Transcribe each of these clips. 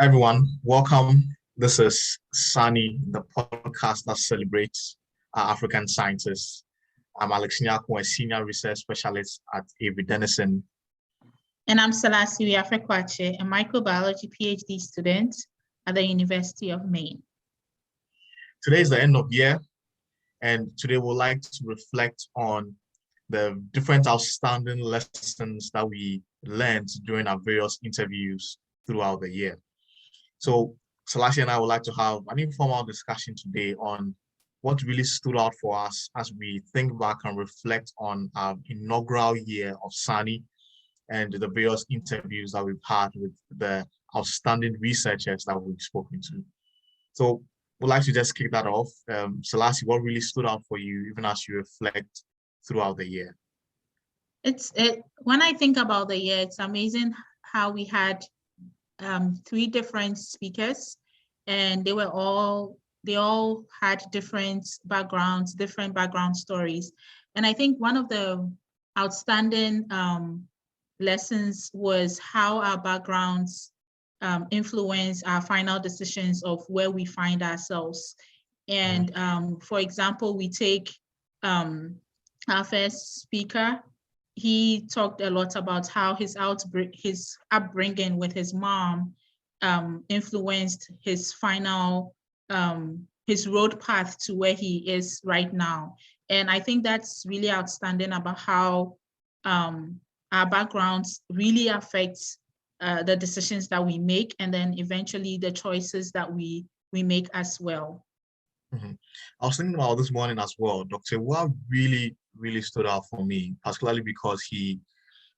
Everyone, welcome. This is Sani, the podcast that celebrates African scientists. I'm Alex Nyako, a senior research specialist at Avery Dennison. And I'm Selassie Afekwache, a microbiology PhD student at the University of Maine. Today is the end of year, and today we'd like to reflect on the different outstanding lessons that we learned during our various interviews throughout the year. So Selassie and I would like to have an informal discussion today on what really stood out for us as we think back and reflect on our inaugural year of Sani and the various interviews that we've had with the outstanding researchers that we've spoken to. So we'd like to just kick that off. Selassie, what really stood out for you even as you reflect throughout the year? When I think about the year, it's amazing how we had 3 different speakers, and they all had different backgrounds, different background stories. And I think one of the outstanding lessons was how our backgrounds influence our final decisions of where we find ourselves. And for example, we take our first speaker. He talked a lot about how his upbringing with his mom influenced his final, his road path to where he is right now. And I think that's really outstanding about how our backgrounds really affect the decisions that we make, and then eventually the choices that we make as well. I was thinking about this morning as well, Dr. What really stood out for me, particularly because he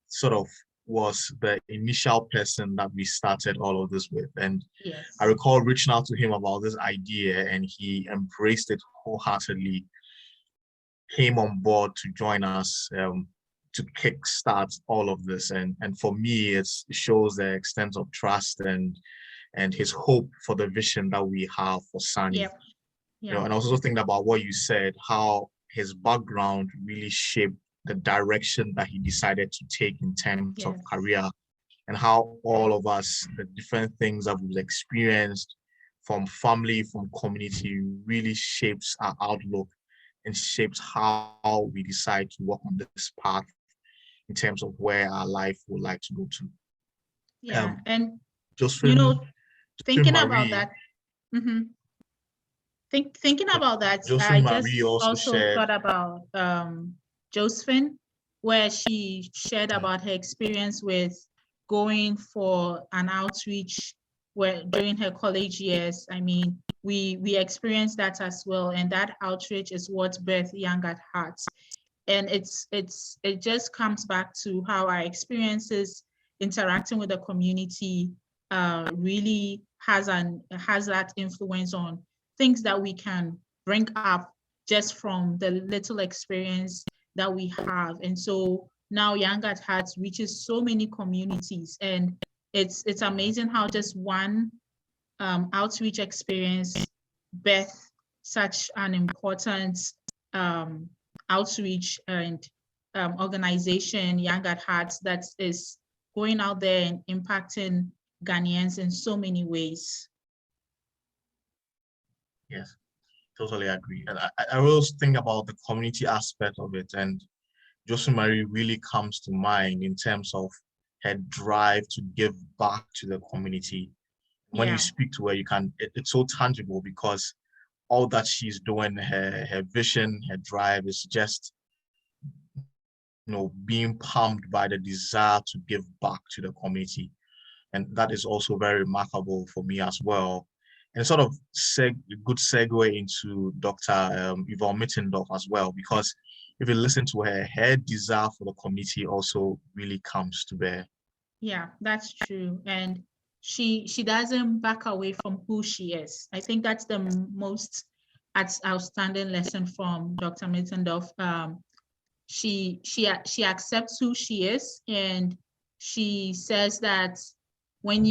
sort of was the initial person that we started all of this with. And yes, I recall reaching out to him about this idea, and he embraced it wholeheartedly, came on board to join us to kickstart all of this. And for me, it shows the extent of trust and his hope for the vision that we have for Sani. Yep. You know, and I was also thinking about what you said, how his background really shaped the direction that he decided to take in terms of career, and how all of us, the different things that we've experienced from family, from community, really shapes our outlook and shapes how we decide to walk on this path in terms of where our life would like to go to. Yeah, and Josephine, thinking Marie, about that. Thinking about that, Josephine I Marie just also shared, thought about Josephine, where she shared about her experience with going for an outreach during her college years. I mean, we experienced that as well, and that outreach is what birthed Young at Heart. And it just comes back to how our experiences interacting with the community really has that influence on things that we can bring up just from the little experience that we have. And so now Young at Heart reaches so many communities, and it's amazing how just one outreach experience birthed such an important outreach and organization, Young at Heart, that is going out there and impacting Ghanaians in so many ways. Yes, totally agree. And I always think about the community aspect of it, and Josephine Marie really comes to mind in terms of her drive to give back to the community. When you speak to her, it's so tangible because all that she's doing, her vision, her drive is just, being pumped by the desire to give back to the community. And that is also very remarkable for me as well. And sort of a good segue into Dr. Yvonne Mittendorf as well, because if you listen to her desire for the community also really comes to bear. Yeah, that's true. And she doesn't back away from who she is. I think that's the most outstanding lesson from Dr. Mittendorf. She accepts who she is, and she says that when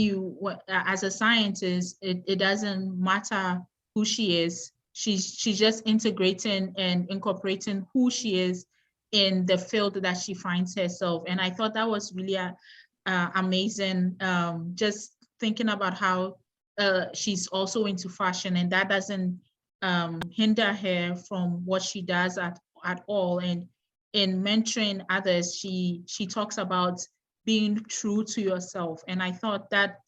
as a scientist, it doesn't matter who she is. She's just integrating and incorporating who she is in the field that she finds herself. And I thought that was really amazing. Just thinking about how she's also into fashion, and that doesn't hinder her from what she does at all. And in mentoring others, she talks about being true to yourself. And I thought that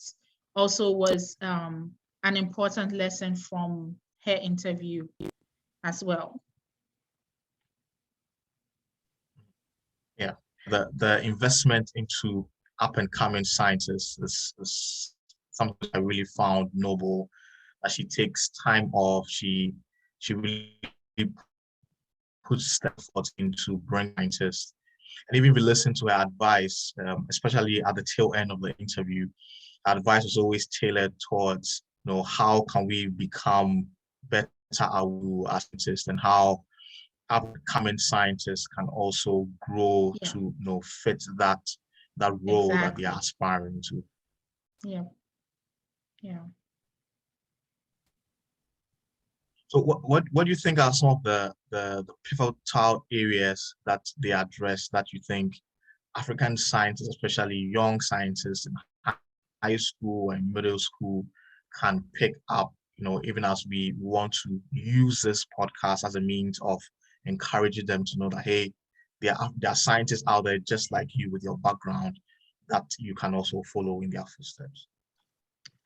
also was an important lesson from her interview as well. Yeah, the investment into up and coming scientists is something I really found noble. That she takes time off. She really puts effort into bring scientists. And even if we listen to her advice, especially at the tail end of the interview, her advice was always tailored towards, how can we become better as scientists, and how upcoming scientists can also grow to, fit that role that they are aspiring to. Yeah. Yeah. So what do you think are some of the pivotal areas that they address that you think African scientists, especially young scientists in high school and middle school, can pick up, even as we want to use this podcast as a means of encouraging them to know that, hey, there are scientists out there just like you with your background that you can also follow in their footsteps?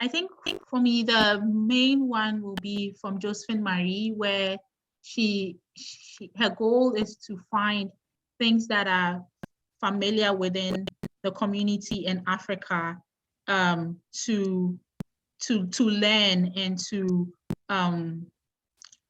I think for me, the main one will be from Josephine Marie, where her goal is to find things that are familiar within the community in Africa, to learn and to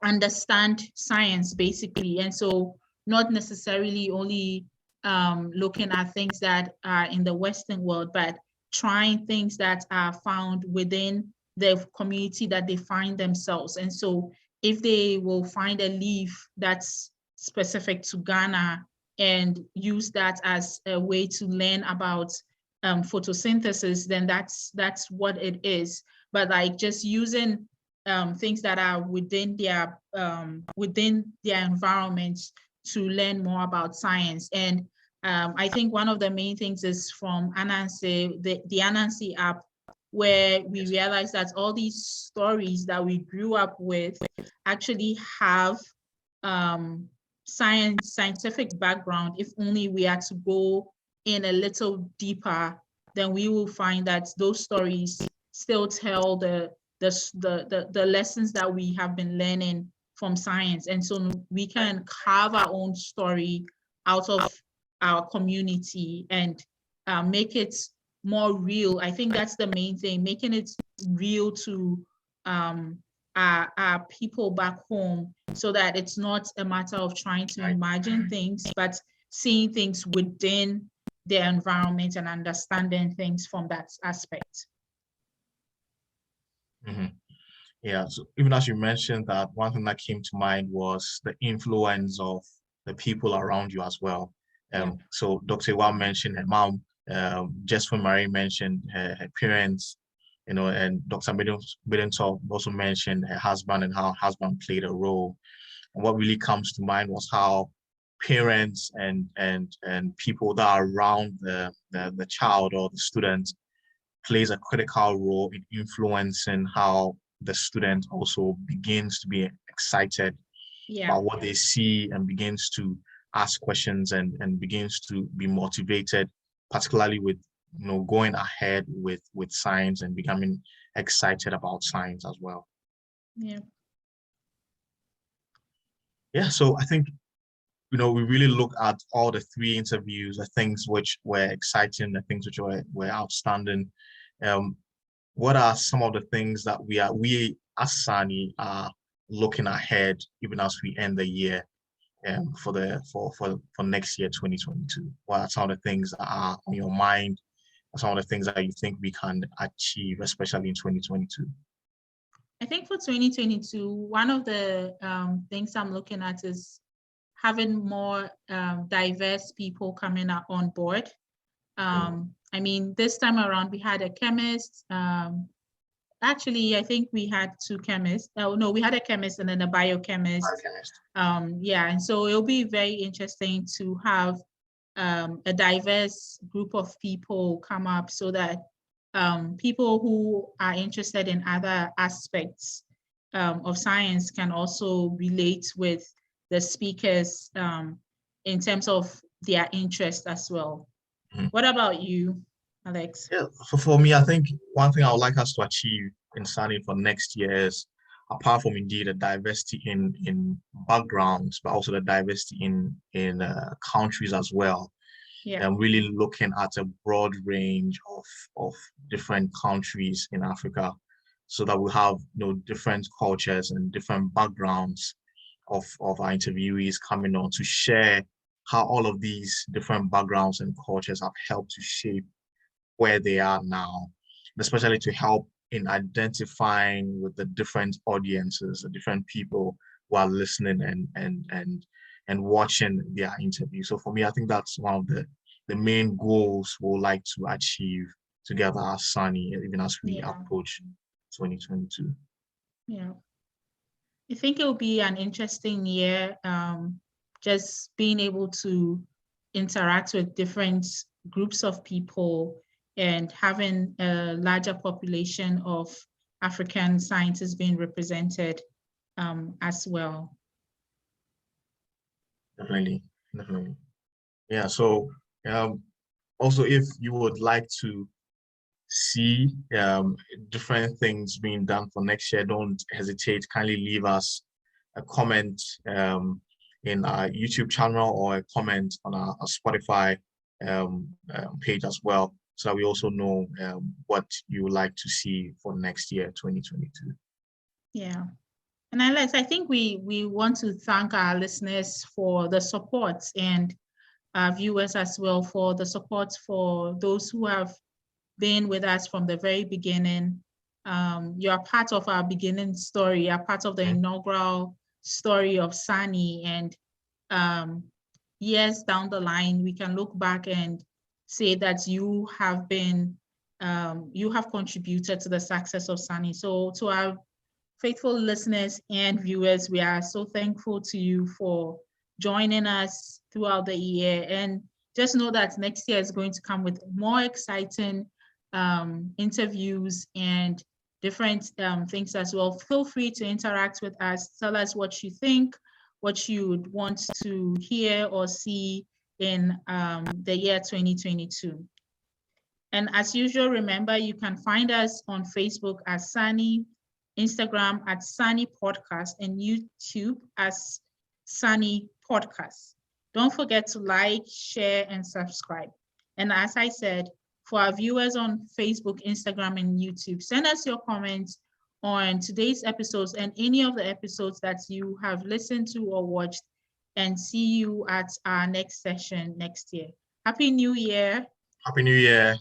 understand science, basically. And so not necessarily only looking at things that are in the Western world, but trying things that are found within the community that they find themselves. And so if they will find a leaf that's specific to Ghana and use that as a way to learn about photosynthesis, then that's what it is. But like just using things that are within their environment to learn more about science. And I think one of the main things is from Anansi, the Anansi app, where we realize that all these stories that we grew up with actually have scientific background. If only we had to go in a little deeper, then we will find that those stories still tell the lessons that we have been learning from science. And so we can carve our own story out of our community and make it more real. I think that's the main thing, making it real to our people back home, so that it's not a matter of trying to imagine things, but seeing things within their environment and understanding things from that aspect. Mm-hmm. Yeah, so even as you mentioned that, one thing that came to mind was the influence of the people around you as well. So Dr. Iwa mentioned her mom, Jesper Marie mentioned her parents, and Dr. Bidentop also mentioned her husband and how her husband played a role. And what really comes to mind was how parents and people that are around the child or the student plays a critical role in influencing how the student also begins to be excited about what they see and begins to ask questions and begins to be motivated, particularly with going ahead with science and becoming excited about science as well. Yeah, so I think we really look at all the three interviews, the things which were exciting, the things which were outstanding. What are some of the things that we as Sani are looking ahead, even as we end the year, for next year, 2022? What are some of the things that are on your mind? Some of the things that you think we can achieve, especially in 2022? I think for 2022, one of the things I'm looking at is having more diverse people coming up on board. I mean, this time around, we had a chemist. Actually, I think we had two chemists. Oh, no, we had a chemist and then a biochemist. Yeah, and so it'll be very interesting to have a diverse group of people come up, so that people who are interested in other aspects of science can also relate with the speakers in terms of their interest as well. What about you, Alex? Yeah, for me, I think one thing I would like us to achieve in Sani for next year is, apart from indeed the diversity in backgrounds, but also the diversity in countries as well. Yeah. And really looking at a broad range of different countries in Africa, so that we have different cultures and different backgrounds of our interviewees coming on to share how all of these different backgrounds and cultures have helped to shape where they are now, especially to help in identifying with the different audiences, the different people who are listening and watching their interview. So for me, I think that's one of the main goals we'll like to achieve together as Sani, even as we approach 2022. Yeah. I think it will be an interesting year, just being able to interact with different groups of people and having a larger population of African scientists being represented as well. Definitely. Yeah, so also if you would like to see different things being done for next year, don't hesitate. Kindly leave us a comment in our YouTube channel or a comment on our Spotify page as well, so that we also know what you would like to see for next year, 2022. Yeah. And Alex, I think we want to thank our listeners for the support, and our viewers as well for the support, for those who have been with us from the very beginning. You are part of our beginning story. You are part of the inaugural story of Sani, and years down the line, we can look back and say that you have been, you have contributed to the success of Sani. So to our faithful listeners and viewers, we are so thankful to you for joining us throughout the year. And just know that next year is going to come with more exciting interviews and different things as well. Feel free to interact with us. Tell us what you think, what you would want to hear or see in the year 2022. And as usual, remember, you can find us on Facebook as Sani, Instagram at Sani Podcast, and YouTube as Sani Podcast. Don't forget to like, share, and subscribe. And as I said, for our viewers on Facebook, Instagram, and YouTube, send us your comments on today's episodes and any of the episodes that you have listened to or watched, and see you at our next session next year. Happy New Year. Happy New Year.